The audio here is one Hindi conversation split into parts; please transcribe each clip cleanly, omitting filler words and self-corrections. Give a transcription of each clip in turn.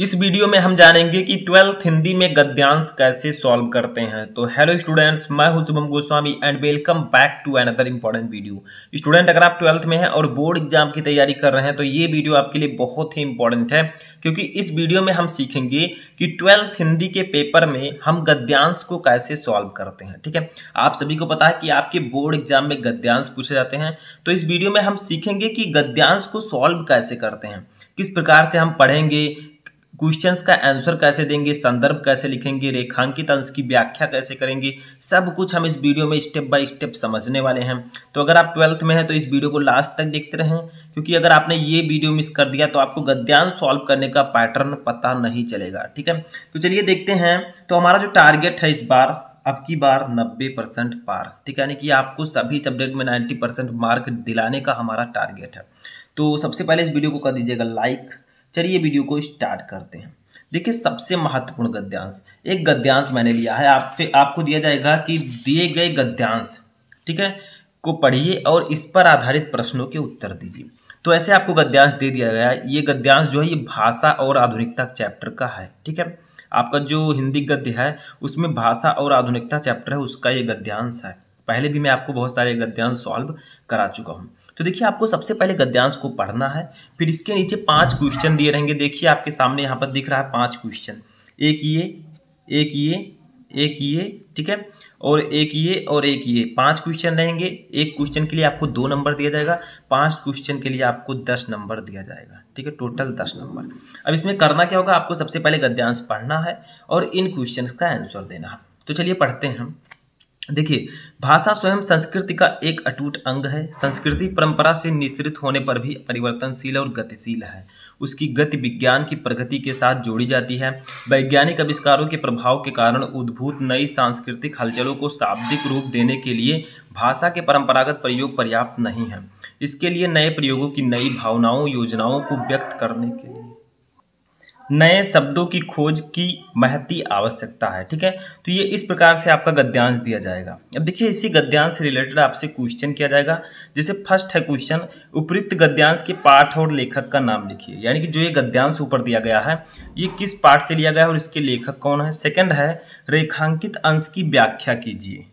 इस वीडियो में हम जानेंगे कि 12th हिंदी में गद्यांश कैसे सॉल्व करते हैं। तो हेलो स्टूडेंट्स, मैं हूं Shubham Goswami and welcome back to another important video. Student, अगर आप 12th में हैं और बोर्ड एग्जाम की तैयारी कर रहे हैं तो ये वीडियो आपके लिए बहुत ही इंपॉर्टेंट है, क्योंकि इस वीडियो में हम सीखेंगे कि 12th हिंदी के पेपर में हम गद्यांश को कैसे सॉल्व करते हैं। ठीक है, आप सभी को पता है कि आपके बोर्ड एग्जाम में गद्यांश पूछे जाते हैं, तो इस वीडियो में हम सीखेंगे कि गद्यांश को सॉल्व कैसे करते हैं, किस प्रकार से हम पढ़ेंगे, क्वेश्चंस का आंसर कैसे देंगे, संदर्भ कैसे लिखेंगे, रेखांकित अंश की व्याख्या कैसे करेंगे, सब कुछ हम इस वीडियो में स्टेप बाय स्टेप समझने वाले हैं। तो अगर आप 12th में हैं तो इस वीडियो को लास्ट तक देखते रहें, क्योंकि अगर आपने ये वीडियो मिस कर दिया तो आपको गद्यांश सॉल्व करने का पैटर्न पता नहीं चलेगा। ठीक है, तो चलिए देखते हैं। तो हमारा जो टारगेट है इस बार, अब की बार 90% पार। ठीक है, यानी कि आपको सभी सब्जेक्ट में 90% मार्क दिलाने का हमारा टारगेट है। तो सबसे पहले इस वीडियो को कर दीजिएगा लाइक। चलिए वीडियो को स्टार्ट करते हैं। देखिए, सबसे महत्वपूर्ण गद्यांश, एक गद्यांश मैंने लिया है। आपको दिया जाएगा कि दिए गए गद्यांश, ठीक है, को पढ़िए और इस पर आधारित प्रश्नों के उत्तर दीजिए। तो ऐसे आपको गद्यांश दे दिया गया है। ये गद्यांश जो है ये भाषा और आधुनिकता चैप्टर का है। ठीक है, आपका जो हिंदी गद्य है उसमें भाषा और आधुनिकता चैप्टर है, उसका ये गद्यांश है। पहले भी मैं आपको बहुत सारे गद्यांश सॉल्व करा चुका हूँ। तो देखिए, आपको सबसे पहले गद्यांश को पढ़ना है, फिर इसके नीचे 5 क्वेश्चन दिए रहेंगे। देखिए आपके सामने यहाँ पर दिख रहा है 5 क्वेश्चन, एक ये, ठीक है, और एक ये और एक ये, 5 क्वेश्चन रहेंगे। एक क्वेश्चन के लिए आपको 2 नंबर दिया जाएगा, 5 क्वेश्चन के लिए आपको 10 नंबर दिया जाएगा। ठीक है, टोटल 10 नंबर। अब इसमें करना क्या होगा, आपको सबसे पहले गद्यांश पढ़ना है और इन क्वेश्चन का आंसर देना है। तो चलिए पढ़ते हैं हम। देखिए, भाषा स्वयं संस्कृति का एक अटूट अंग है। संस्कृति परंपरा से निःसृत होने पर भी परिवर्तनशील और गतिशील है। उसकी गति विज्ञान की प्रगति के साथ जोड़ी जाती है। वैज्ञानिक आविष्कारों के प्रभाव के कारण उद्भूत नई सांस्कृतिक हलचलों को शाब्दिक रूप देने के लिए भाषा के परंपरागत प्रयोग पर्याप्त नहीं है। इसके लिए नए प्रयोगों की, नई भावनाओं, योजनाओं को व्यक्त करने के लिए नए शब्दों की खोज की महती आवश्यकता है। ठीक है, तो ये इस प्रकार से आपका गद्यांश दिया जाएगा। अब देखिए, इसी गद्यांश से रिलेटेड आपसे क्वेश्चन किया जाएगा। जैसे फर्स्ट है क्वेश्चन, उपयुक्त गद्यांश के पाठ और लेखक का नाम लिखिए। यानी कि जो ये गद्यांश ऊपर दिया गया है ये किस पाठ से लिया गया है और इसके लेखक कौन है। सेकंड है, रेखांकित अंश की व्याख्या कीजिए।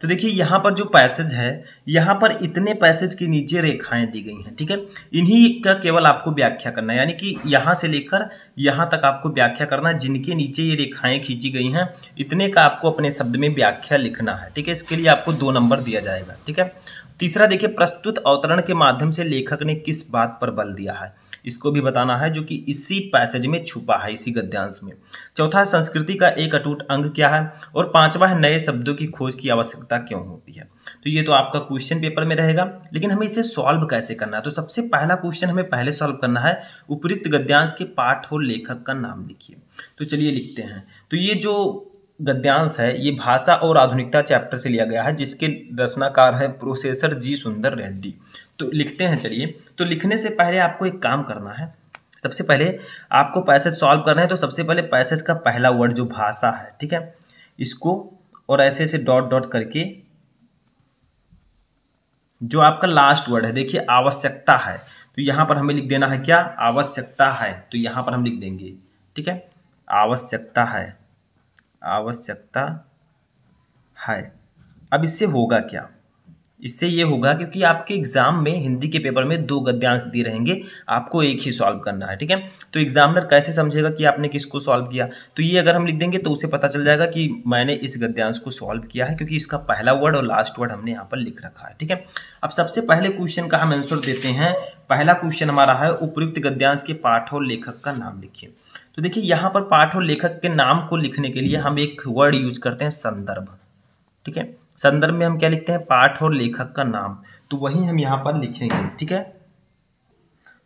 तो देखिए, यहाँ पर जो पैसेज है, यहाँ पर इतने पैसेज के नीचे रेखाएं दी गई हैं। ठीक है, इन्हीं का केवल आपको व्याख्या करना है, यानी कि यहाँ से लेकर यहाँ तक आपको व्याख्या करना है। जिनके नीचे ये रेखाएं खींची गई हैं, इतने का आपको अपने शब्द में व्याख्या लिखना है। ठीक है, इसके लिए आपको 2 नंबर दिया जाएगा। ठीक है, तीसरा देखिए, प्रस्तुत अवतरण के माध्यम से लेखक ने किस बात पर बल दिया है, इसको भी बताना है, जो कि इसी पैसेज में छुपा है, इसी गद्यांश में। चौथा है, संस्कृति का एक अटूट अंग क्या है, और 5वां है, नए शब्दों की खोज की आवश्यकता क्यों होती है। तो ये तो आपका क्वेश्चन पेपर में रहेगा, लेकिन हमें इसे सॉल्व कैसे करना है। तो सबसे पहला क्वेश्चन हमें पहले सॉल्व करना है, उपयुक्त गद्यांश के पाठ और लेखक का नाम लिखिए। तो चलिए लिखते हैं। तो ये जो गद्यांश है ये भाषा और आधुनिकता चैप्टर से लिया गया है, जिसके रचनाकार है प्रोफेसर जी सुंदर रेड्डी। तो लिखते हैं। चलिए, तो लिखने से पहले आपको एक काम करना है। सबसे पहले आपको पैसेज सॉल्व करना है। तो सबसे पहले पैसेज का पहला वर्ड जो भाषा है, ठीक है, इसको और ऐसे ऐसे डॉट डॉट करके जो आपका लास्ट वर्ड है, देखिए आवश्यकता है, तो यहाँ पर हमें लिख देना है क्या, आवश्यकता है। तो यहाँ पर हम लिख देंगे, ठीक है, आवश्यकता है, आवश्यकता है। अब इससे होगा क्या, इससे ये होगा, क्योंकि आपके एग्जाम में हिंदी के पेपर में 2 गद्यांश दिए रहेंगे, आपको एक ही सॉल्व करना है। ठीक है, तो एग्जामिनर कैसे समझेगा कि आपने किसको सॉल्व किया। तो ये अगर हम लिख देंगे तो उसे पता चल जाएगा कि मैंने इस गद्यांश को सॉल्व किया है, क्योंकि इसका पहला वर्ड और लास्ट वर्ड हमने यहाँ पर लिख रखा है। ठीक है, अब सबसे पहले क्वेश्चन का हम आंसर देते हैं। पहला क्वेश्चन हमारा है, उपयुक्त गद्यांश के पाठ और लेखक का नाम लिखिए। तो देखिए, यहाँ पर पाठ और लेखक के नाम को लिखने के लिए हम एक वर्ड यूज करते हैं, संदर्भ। ठीक है, संदर्भ में हम क्या लिखते हैं, पाठ और लेखक का नाम, तो वही हम यहाँ पर लिखेंगे। ठीक है,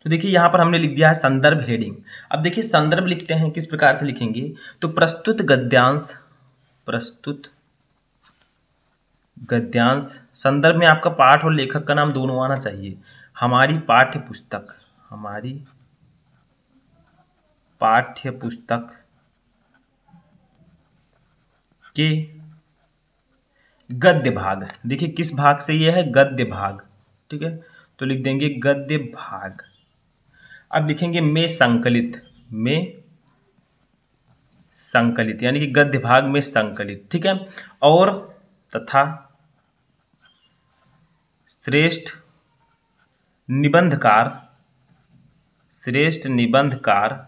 तो देखिए यहाँ पर हमने लिख दिया है संदर्भ हेडिंग। अब देखिए, संदर्भ लिखते हैं, किस प्रकार से लिखेंगे, तो प्रस्तुत गद्यांश, प्रस्तुत गद्यांश, संदर्भ में आपका पाठ और लेखक का नाम दोनों आना चाहिए। हमारी पाठ्य पुस्तक, हमारी पाठ्य पुस्तक के गद्य भाग, देखिए किस भाग से ये है, गद्य भाग। ठीक है, तो लिख देंगे गद्य भाग। अब लिखेंगे में संकलित, में संकलित, यानी कि गद्य भाग में संकलित, ठीक है। और तथा श्रेष्ठ निबंधकार, श्रेष्ठ निबंधकार,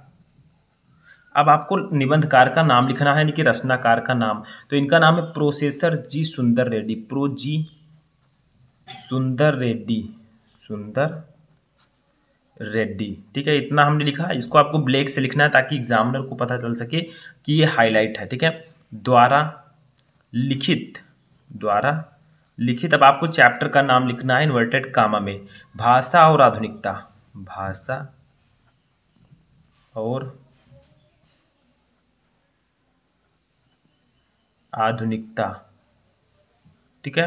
अब आपको निबंधकार का नाम लिखना है, यानी कि रचनाकार का नाम। तो इनका नाम है प्रोफेसर जी सुंदर रेड्डी, प्रो जी सुंदर रेड्डी, सुंदर रेड्डी, ठीक है। इतना हमने लिखा। इसको आपको ब्लैक से लिखना है ताकि एग्जामिनर को पता चल सके कि ये हाईलाइट है, ठीक है। द्वारा लिखित, द्वारा लिखित। अब आपको चैप्टर का नाम लिखना है इन्वर्टेड कामा में, भाषा और आधुनिकता, भाषा और आधुनिकता, ठीक है,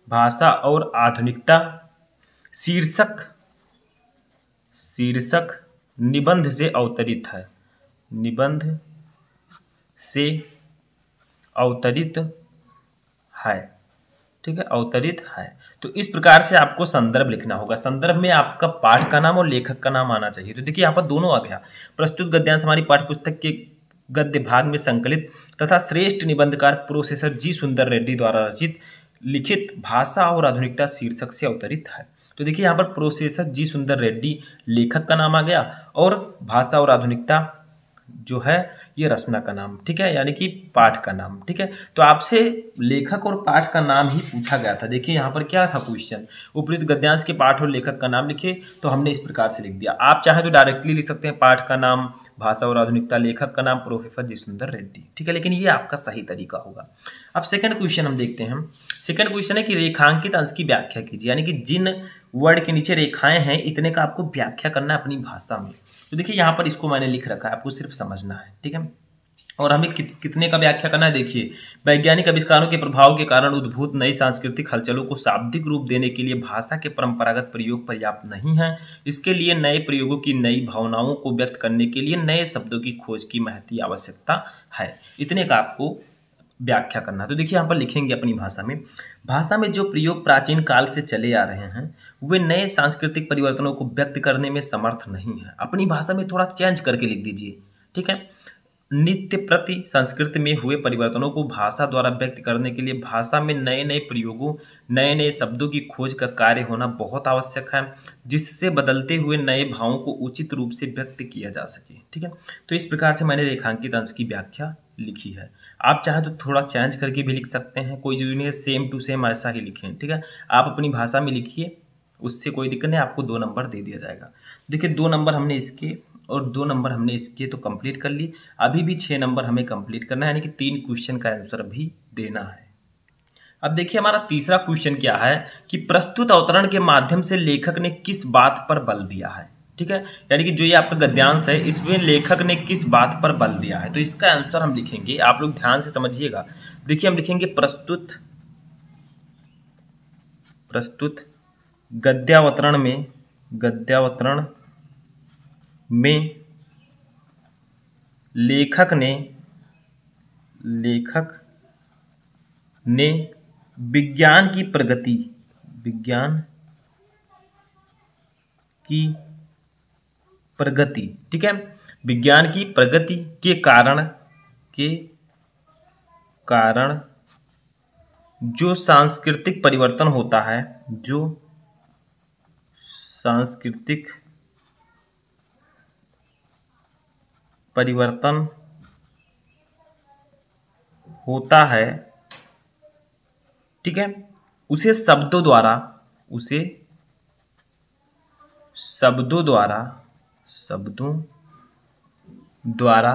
भाषा और आधुनिकता। शीर्षक, शीर्षक निबंध से अवतरित है, निबंध से अवतरित है, ठीक है, अवतरित है। तो इस प्रकार से आपको संदर्भ लिखना होगा। संदर्भ में आपका पाठ का नाम और लेखक का नाम आना चाहिए। तो देखिए यहाँ पर दोनों आ गया। प्रस्तुत गद्यांश हमारी पाठ्यपुस्तक के गद्य भाग में संकलित तथा श्रेष्ठ निबंधकार प्रोफेसर जी सुंदर रेड्डी द्वारा रचित लिखित भाषा और आधुनिकता शीर्षक से अवतरित है। तो देखिए यहाँ पर प्रोफेसर जी सुंदर रेड्डी लेखक का नाम आ गया और भाषा और आधुनिकता जो है ये रचना का नाम, ठीक है, यानी कि पाठ का नाम, ठीक है। तो आपसे लेखक और पाठ का नाम ही पूछा गया था। देखिए यहाँ पर क्या था क्वेश्चन, उपयुक्त गद्यांश के पाठ और लेखक का नाम लिखिए। तो हमने इस प्रकार से लिख दिया। आप चाहे तो डायरेक्टली लिख सकते हैं पाठ का नाम, भाषा और आधुनिकता, लेखक का नाम प्रोफेसर जी सुंदर रेड्डी, ठीक है, लेकिन ये आपका सही तरीका होगा। अब सेकंड क्वेश्चन हम देखते हैं। सेकंड क्वेश्चन है कि रेखांकित अंश की व्याख्या कीजिए, यानी कि जिन वर्ड के नीचे रेखाएं हैं इतने का आपको व्याख्या करना है अपनी भाषा में। तो देखिए यहाँ पर इसको मैंने लिख रखा है, आपको सिर्फ समझना है, ठीक है। और हमें कितने का व्याख्या करना है, देखिए, वैज्ञानिक आविष्कारों के प्रभाव के कारण उद्भूत नई सांस्कृतिक हलचलों को शाब्दिक रूप देने के लिए भाषा के परंपरागत प्रयोग पर्याप्त नहीं है। इसके लिए नए प्रयोगों की नई भावनाओं को व्यक्त करने के लिए नए शब्दों की खोज की महती आवश्यकता है। इतने का आपको व्याख्या करना। तो देखिए यहाँ पर लिखेंगे अपनी भाषा में, भाषा में जो प्रयोग प्राचीन काल से चले आ रहे हैं वे नए सांस्कृतिक परिवर्तनों को व्यक्त करने में समर्थ नहीं है। अपनी भाषा में थोड़ा चेंज करके लिख दीजिए, ठीक है। नित्य प्रति संस्कृति में हुए परिवर्तनों को भाषा द्वारा व्यक्त करने के लिए भाषा में नए नए प्रयोगों, नए नए शब्दों की खोज का कार्य होना बहुत आवश्यक है, जिससे बदलते हुए नए भावों को उचित रूप से व्यक्त किया जा सके, ठीक है। तो इस प्रकार से मैंने रेखांकित अंश की व्याख्या लिखी है। आप चाहे तो थोड़ा चेंज करके भी लिख सकते हैं, कोई जरूरी नहीं है सेम टू सेम ऐसा ही लिखें, ठीक है। आप अपनी भाषा में लिखिए, उससे कोई दिक्कत नहीं, आपको 2 नंबर दे दिया जाएगा। देखिए 2 नंबर हमने इसके और 2 नंबर हमने इसके तो कंप्लीट कर ली। अभी भी 6 नंबर हमें कंप्लीट करना है, यानी कि 3 क्वेश्चन का आंसर भी देना है। अब देखिए हमारा तीसरा क्वेश्चन क्या है कि प्रस्तुत अवतरण के माध्यम से लेखक ने किस बात पर बल दिया है, ठीक है, यानी कि जो ये आपका गद्यांश है इसमें लेखक ने किस बात पर बल दिया है। तो इसका आंसर हम लिखेंगे, आप लोग ध्यान से समझिएगा। देखिए हम लिखेंगे प्रस्तुत गद्यावतरण में लेखक ने विज्ञान की प्रगति, ठीक है, विज्ञान की प्रगति के कारण जो सांस्कृतिक परिवर्तन होता है, जो सांस्कृतिक परिवर्तन होता है, ठीक है, उसे शब्दों द्वारा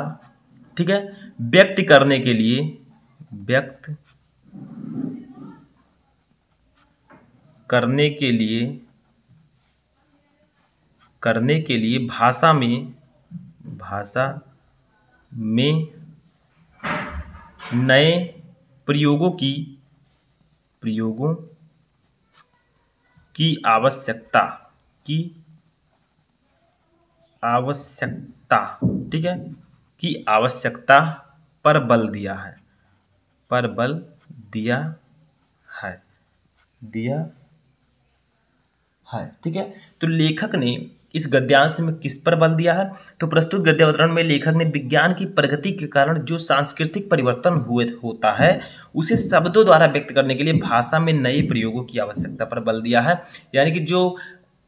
ठीक है व्यक्त करने के लिए भाषा में नए प्रयोगों की आवश्यकता, ठीक है, की आवश्यकता पर बल दिया है, ठीक है। तो लेखक ने इस गद्यांश में किस पर बल दिया है? तो प्रस्तुत गद्यावतरण में लेखक ने विज्ञान की प्रगति के कारण जो सांस्कृतिक परिवर्तन होता है उसे शब्दों द्वारा व्यक्त करने के लिए भाषा में नए प्रयोगों की आवश्यकता पर बल दिया है। यानी कि जो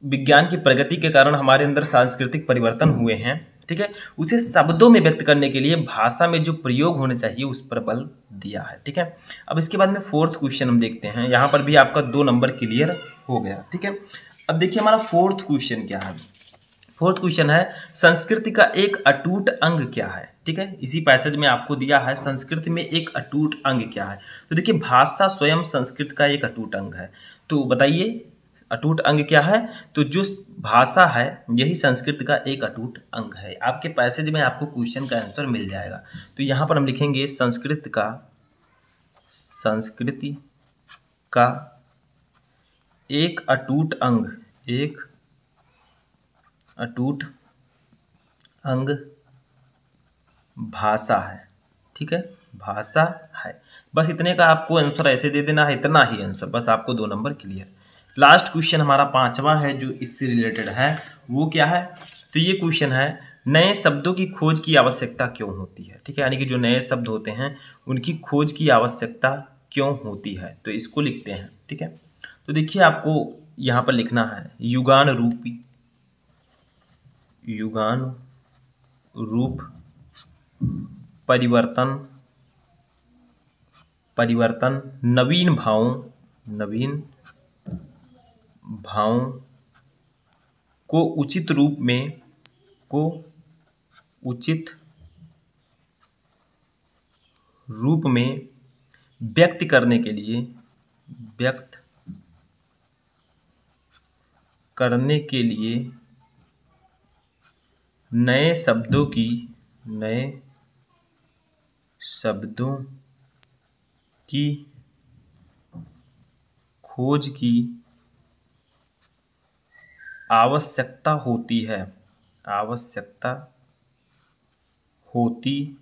विज्ञान की प्रगति के कारण हमारे अंदर सांस्कृतिक परिवर्तन हुए हैं, ठीक है, उसे शब्दों में व्यक्त करने के लिए भाषा में जो प्रयोग होने चाहिए उस पर बल दिया है। ठीक है, अब इसके बाद में फोर्थ क्वेश्चन हम देखते हैं। यहाँ पर भी आपका 2 नंबर क्लियर हो गया। ठीक है, अब देखिए हमारा फोर्थ क्वेश्चन क्या है। फोर्थ क्वेश्चन है संस्कृति का एक अटूट अंग क्या है। ठीक है, इसी पैसेज में आपको दिया है संस्कृति में एक अटूट अंग क्या है। तो देखिए भाषा स्वयं संस्कृत का एक अटूट अंग है। तो बताइए अटूट अंग क्या है? तो जो भाषा है यही संस्कृत का एक अटूट अंग है। आपके पैसेज में आपको क्वेश्चन का आंसर मिल जाएगा। तो यहाँ पर हम लिखेंगे संस्कृति का एक अटूट अंग, एक अटूट अंग भाषा है। ठीक है, भाषा है। बस इतने का आपको आंसर ऐसे दे देना है, इतना ही आंसर, बस आपको 2 नंबर क्लियर। लास्ट क्वेश्चन हमारा 5वां है जो इससे रिलेटेड है, वो क्या है? तो ये क्वेश्चन है नए शब्दों की खोज की आवश्यकता क्यों होती है। ठीक है, यानी कि जो नए शब्द होते हैं उनकी खोज की आवश्यकता क्यों होती है, तो इसको लिखते हैं। ठीक है, तो देखिए आपको यहाँ पर लिखना है युगान रूप परिवर्तन नवीन भावों को उचित रूप में व्यक्त करने के लिए नए शब्दों की खोज की आवश्यकता होती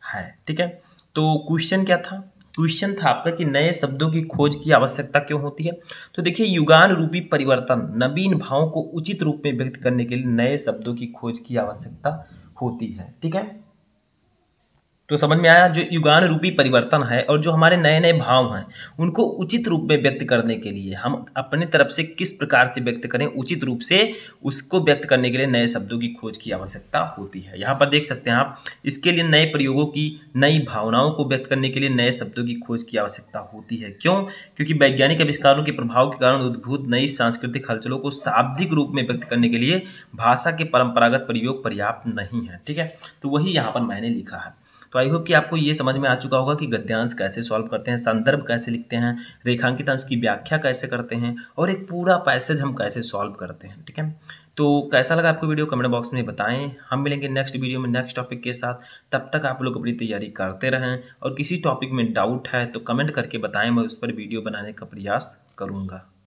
है। ठीक है, तो क्वेश्चन क्या था? क्वेश्चन था आपका कि नए शब्दों की खोज की आवश्यकता क्यों होती है। तो देखिए युगान रूपी परिवर्तन नवीन भावों को उचित रूप में व्यक्त करने के लिए नए शब्दों की खोज की आवश्यकता होती है। ठीक है, तो समझ में आया। जो युगान रूपी परिवर्तन है और जो हमारे नए नए भाव हैं उनको उचित रूप में व्यक्त करने के लिए हम अपनी तरफ से किस प्रकार से व्यक्त करें, उचित रूप से उसको व्यक्त करने के लिए नए शब्दों की खोज की आवश्यकता होती है। यहाँ पर देख सकते हैं आप, इसके लिए नए प्रयोगों की, नई भावनाओं को व्यक्त करने के लिए नए शब्दों की खोज की आवश्यकता होती है। क्यों? क्योंकि वैज्ञानिक आविष्कारों के प्रभाव के कारण उद्भूत नई सांस्कृतिक हलचलों को शाब्दिक रूप में व्यक्त करने के लिए भाषा के परंपरागत प्रयोग पर्याप्त नहीं है। ठीक है, तो वही यहाँ पर मैंने लिखा है। तो आई होप कि आपको ये समझ में आ चुका होगा कि गद्यांश कैसे सॉल्व करते हैं, संदर्भ कैसे लिखते हैं, रेखांकित अंश की व्याख्या कैसे करते हैं और एक पूरा पैसेज हम कैसे सॉल्व करते हैं। ठीक है, तो कैसा लगा आपको वीडियो कमेंट बॉक्स में बताएं। हम मिलेंगे नेक्स्ट वीडियो में नेक्स्ट टॉपिक के साथ। तब तक आप लोग अपनी तैयारी करते रहें और किसी टॉपिक में डाउट है तो कमेंट करके बताएं, मैं उस पर वीडियो बनाने का प्रयास करूँगा।